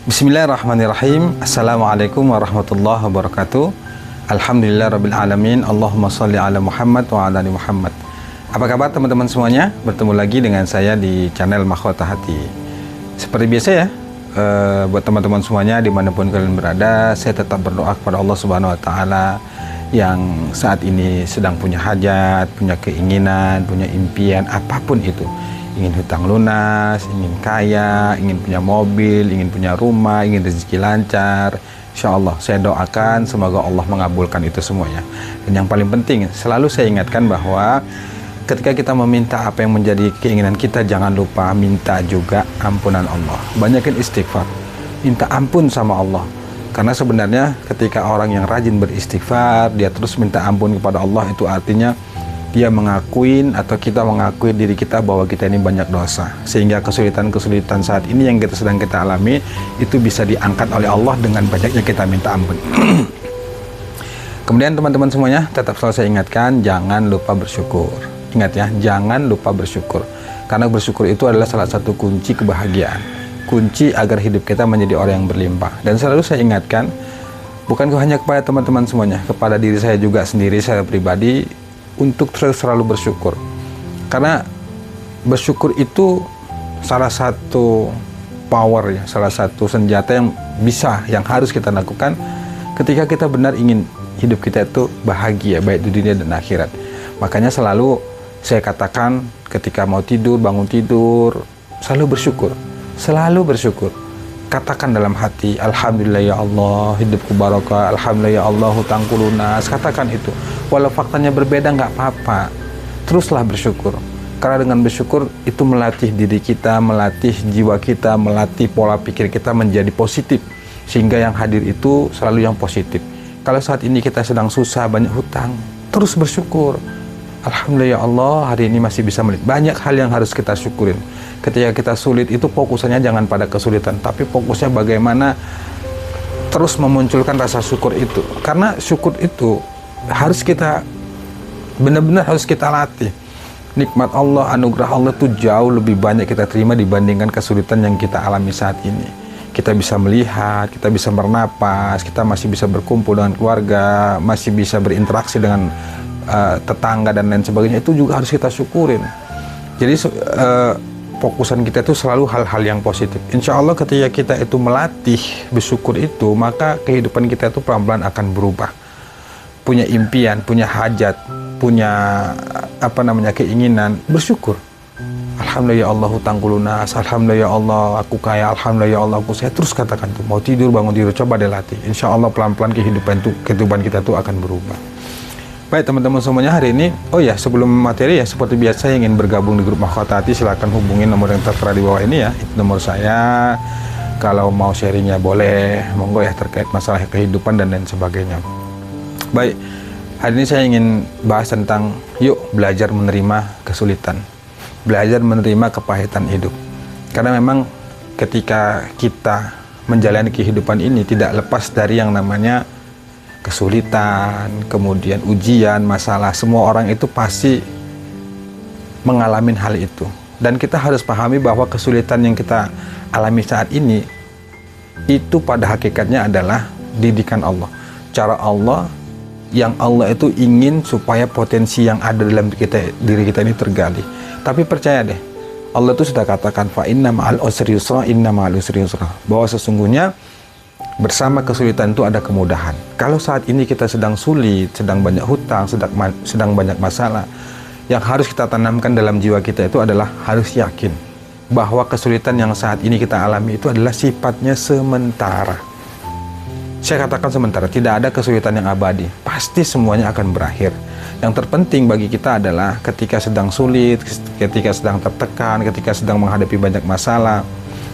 Bismillahirrahmanirrahim. Assalamualaikum warahmatullahi wabarakatuh. Alhamdulillah rabbil alamin. Allahumma sholli ala Muhammad wa ala ali Muhammad. Apa kabar teman-teman semuanya? Bertemu lagi dengan saya di channel Mahkota Hati. Seperti biasa ya, buat teman-teman semuanya dimanapun kalian berada, saya tetap berdoa kepada Allah Subhanahu wa Ta'ala yang saat ini sedang punya hajat, punya keinginan, punya impian, apapun itu. Ingin hutang lunas, ingin kaya, ingin punya mobil, ingin punya rumah, ingin rezeki lancar. Insya Allah saya doakan semoga Allah mengabulkan itu semuanya. Dan yang paling penting, selalu saya ingatkan bahwa ketika kita meminta apa yang menjadi keinginan kita, jangan lupa minta juga ampunan Allah. Banyakin istighfar, minta ampun sama Allah. Karena sebenarnya ketika orang yang rajin beristighfar, dia terus minta ampun kepada Allah, itu artinya dia mengakuin atau kita mengakui diri kita bahwa kita ini banyak dosa, sehingga kesulitan-kesulitan saat ini yang sedang kita alami itu bisa diangkat oleh Allah dengan banyaknya kita minta ampun. Kemudian teman-teman semuanya, tetap selalu saya ingatkan, jangan lupa bersyukur. Ingat ya, jangan lupa bersyukur, karena bersyukur itu adalah salah satu kunci kebahagiaan, kunci agar hidup kita menjadi orang yang berlimpah. Dan selalu saya ingatkan, bukan hanya kepada teman-teman semuanya, kepada diri saya juga sendiri, saya pribadi, untuk selalu bersyukur. Karena bersyukur itu salah satu power ya, salah satu senjata yang harus kita lakukan ketika kita benar ingin hidup kita itu bahagia, baik di dunia dan akhirat. Makanya selalu saya katakan ketika mau tidur, bangun tidur, selalu bersyukur. Selalu bersyukur. Katakan dalam hati, alhamdulillah ya Allah, hidupku barokah, alhamdulillah ya Allah, hutangku lunas. Katakan itu, walau faktanya berbeda nggak apa-apa, teruslah bersyukur. Karena dengan bersyukur itu melatih diri kita, melatih jiwa kita, melatih pola pikir kita menjadi positif, sehingga yang hadir itu selalu yang positif. Kalau saat ini kita sedang susah, banyak hutang, terus bersyukur. Alhamdulillah ya Allah, hari ini masih bisa melihat. Banyak hal yang harus kita syukurin. Ketika kita sulit itu fokusnya jangan pada kesulitan, tapi fokusnya bagaimana terus memunculkan rasa syukur itu. Karena syukur itu harus kita benar-benar harus kita latih. Nikmat Allah, anugerah Allah itu jauh lebih banyak kita terima dibandingkan kesulitan yang kita alami saat ini. Kita bisa melihat, kita bisa bernapas, kita masih bisa berkumpul dengan keluarga, masih bisa berinteraksi dengan tetangga dan lain sebagainya, itu juga harus kita syukurin. Jadi fokusan kita itu selalu hal-hal yang positif. Insya Allah ketika kita itu melatih bersyukur itu, maka kehidupan kita itu pelan-pelan akan berubah. Punya impian, punya hajat, punya keinginan, bersyukur. Alhamdulillah ya Allah, hutangku lunas, alhamdulillah ya Allah, aku kaya, alhamdulillah ya Allah, aku sehat. Terus katakan tuh, mau tidur, bangun tidur, coba dilatih. Insya Allah pelan-pelan kehidupan kita itu akan berubah. Baik teman-teman semuanya, hari ini, oh ya sebelum materi ya, seperti biasa yang ingin bergabung di grup Mahkota Hati, silahkan hubungi nomor yang tertera di bawah ini ya, itu nomor saya. Kalau mau sharingnya boleh, monggo ya, terkait masalah kehidupan dan lain sebagainya. Baik, hari ini saya ingin bahas tentang yuk belajar menerima kesulitan, belajar menerima kepahitan hidup. Karena memang ketika kita menjalani kehidupan ini tidak lepas dari yang namanya kesulitan, kemudian ujian, masalah. Semua orang itu pasti mengalami hal itu. Dan kita harus pahami bahwa kesulitan yang kita alami saat ini itu pada hakikatnya adalah didikan Allah. Cara Allah yang Allah itu ingin supaya potensi yang ada dalam diri kita ini tergali. Tapi percaya deh, Allah itu sudah katakan fa inna ma'al usri yusra, inna ma'al usri yusra, bahwa sesungguhnya bersama kesulitan itu ada kemudahan. Kalau saat ini kita sedang sulit, sedang banyak hutang, sedang banyak masalah, yang harus kita tanamkan dalam jiwa kita itu adalah harus yakin bahwa kesulitan yang saat ini kita alami itu adalah sifatnya sementara. Saya katakan sementara, tidak ada kesulitan yang abadi. Pasti semuanya akan berakhir. Yang terpenting bagi kita adalah ketika sedang sulit, ketika sedang tertekan, ketika sedang menghadapi banyak masalah,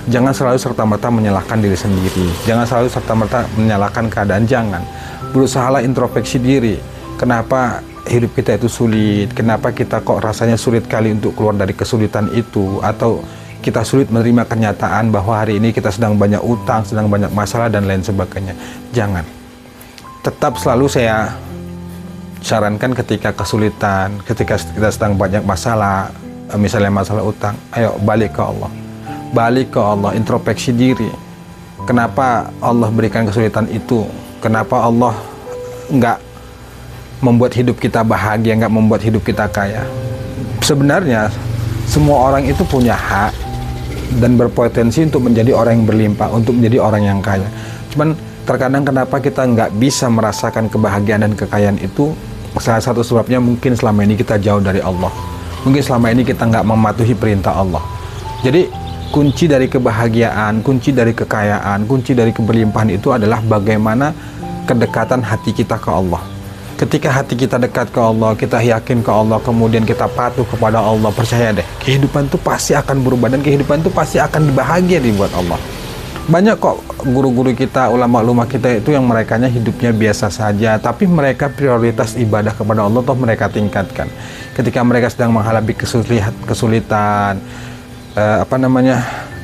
jangan selalu serta-merta menyalahkan diri sendiri. Jangan selalu serta-merta menyalahkan keadaan. Jangan. Berusahalah introspeksi diri. Kenapa hidup kita itu sulit? Kenapa kita kok rasanya sulit kali untuk keluar dari kesulitan itu? Atau kita sulit menerima kenyataan bahwa hari ini kita sedang banyak utang, sedang banyak masalah dan lain sebagainya. Jangan. Tetap selalu saya sarankan ketika kesulitan, ketika kita sedang banyak masalah, misalnya masalah utang, ayo balik ke Allah. Balik ke Allah, introspeksi diri. Kenapa Allah berikan kesulitan itu? Kenapa Allah nggak membuat hidup kita bahagia, nggak membuat hidup kita kaya? Sebenarnya semua orang itu punya hak dan berpotensi untuk menjadi orang yang berlimpah, untuk menjadi orang yang kaya. Cuman terkadang kenapa kita nggak bisa merasakan kebahagiaan dan kekayaan itu? Salah satu sebabnya mungkin selama ini kita jauh dari Allah. Mungkin selama ini kita nggak mematuhi perintah Allah. Jadi kunci dari kebahagiaan, kunci dari kekayaan, kunci dari keberlimpahan itu adalah bagaimana kedekatan hati kita ke Allah. Ketika hati kita dekat ke Allah, kita yakin ke Allah, kemudian kita patuh kepada Allah, percaya deh, kehidupan itu pasti akan berubah dan kehidupan itu pasti akan bahagia dibuat Allah. Banyak kok guru-guru kita, ulama-ulama kita itu yang merekanya hidupnya biasa saja, tapi mereka prioritas ibadah kepada Allah toh mereka tingkatkan. Ketika mereka sedang menghadapi kesulitan,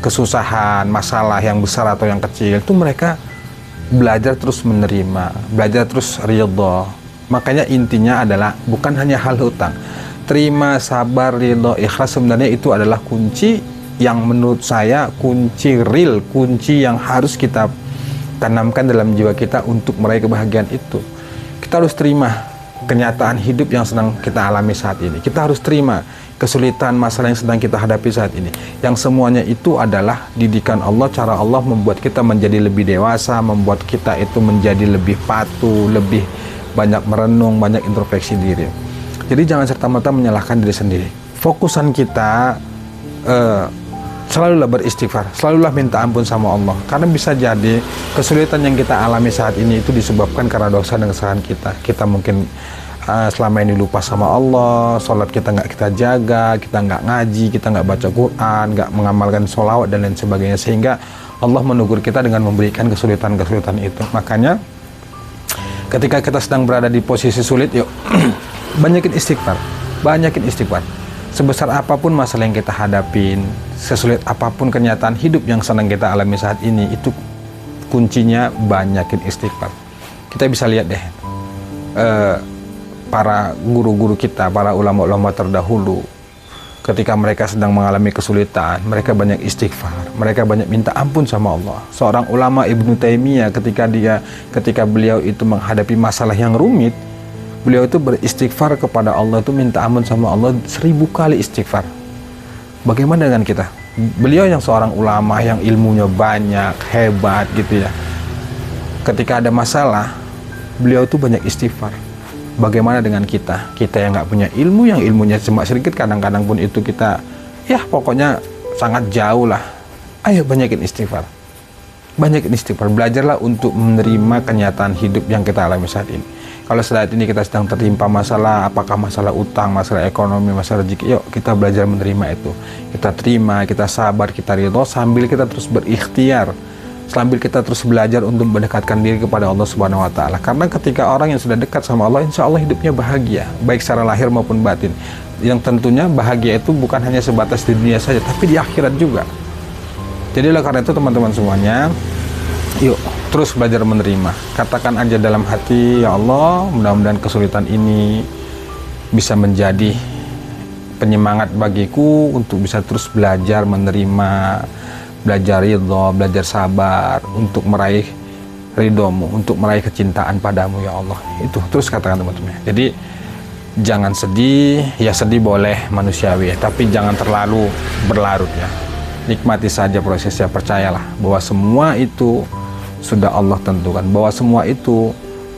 kesusahan, masalah yang besar atau yang kecil, itu mereka belajar terus menerima, belajar terus ridho. Makanya intinya adalah bukan hanya hal hutang, terima, sabar, ridho, ikhlas. Sebenarnya itu adalah kunci yang menurut saya kunci real, kunci yang harus kita tanamkan dalam jiwa kita untuk meraih kebahagiaan itu. Kita harus terima kenyataan hidup yang sedang kita alami saat ini. Kita harus terima kesulitan, masalah yang sedang kita hadapi saat ini. Yang semuanya itu adalah didikan Allah, cara Allah membuat kita menjadi lebih dewasa, membuat kita itu menjadi lebih patuh, lebih banyak merenung, banyak introspeksi diri. Jadi jangan serta-merta menyalahkan diri sendiri. Fokusan kita selalulah beristighfar, selalulah minta ampun sama Allah. Karena bisa jadi kesulitan yang kita alami saat ini itu disebabkan karena dosa dan kesalahan kita. Kita mungkin selama ini lupa sama Allah, sholat kita nggak kita jaga, kita nggak ngaji, kita nggak baca Quran, nggak mengamalkan sholawat dan lain sebagainya, sehingga Allah menegur kita dengan memberikan kesulitan-kesulitan itu. Makanya ketika kita sedang berada di posisi sulit, yuk banyakin istighfar, banyakin istighfar. Sebesar apapun masalah yang kita hadapin, sesulit apapun kenyataan hidup yang sedang kita alami saat ini, itu kuncinya banyakin istighfar. Kita bisa lihat deh, para guru-guru kita, para ulama-ulama terdahulu, ketika mereka sedang mengalami kesulitan, mereka banyak istighfar, mereka banyak minta ampun sama Allah. Seorang ulama Ibnu Taimiyah, ketika beliau itu menghadapi masalah yang rumit, beliau itu beristighfar kepada Allah, itu minta ampun sama Allah 1000 kali istighfar. Bagaimana dengan kita? Beliau yang seorang ulama yang ilmunya banyak, hebat gitu ya. Ketika ada masalah, beliau itu banyak istighfar. Bagaimana dengan kita? Kita yang nggak punya ilmu, yang ilmunya cuma sedikit, kadang-kadang pun itu kita, ya pokoknya sangat jauh lah. Ayo banyakin istighfar. Banyakin istighfar. Belajarlah untuk menerima kenyataan hidup yang kita alami saat ini. Kalau saat ini kita sedang tertimpa masalah, apakah masalah utang, masalah ekonomi, masalah rezeki, yuk kita belajar menerima itu. Kita terima, kita sabar, kita ridho, sambil kita terus berikhtiar, sambil kita terus belajar untuk mendekatkan diri kepada Allah Subhanahu wa Ta'ala. Karena ketika orang yang sudah dekat sama Allah, insya Allah hidupnya bahagia, baik secara lahir maupun batin. Yang tentunya bahagia itu bukan hanya sebatas di dunia saja, tapi di akhirat juga. Jadi oleh karena itu teman-teman semuanya, yuk terus belajar menerima. Katakan aja dalam hati, ya Allah, mudah-mudahan kesulitan ini bisa menjadi penyemangat bagiku untuk bisa terus belajar menerima, belajar ridho, belajar sabar untuk meraih ridhomu, untuk meraih kecintaan padamu ya Allah. Itu terus katakan teman-teman. Jadi jangan sedih, ya sedih boleh manusiawi, tapi jangan terlalu berlarut ya. Nikmati saja prosesnya, percayalah bahwa semua itu sudah Allah tentukan, bahwa semua itu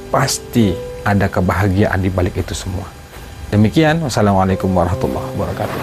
pasti ada kebahagiaan di balik itu semua. Demikian, wassalamualaikum warahmatullahi wabarakatuh.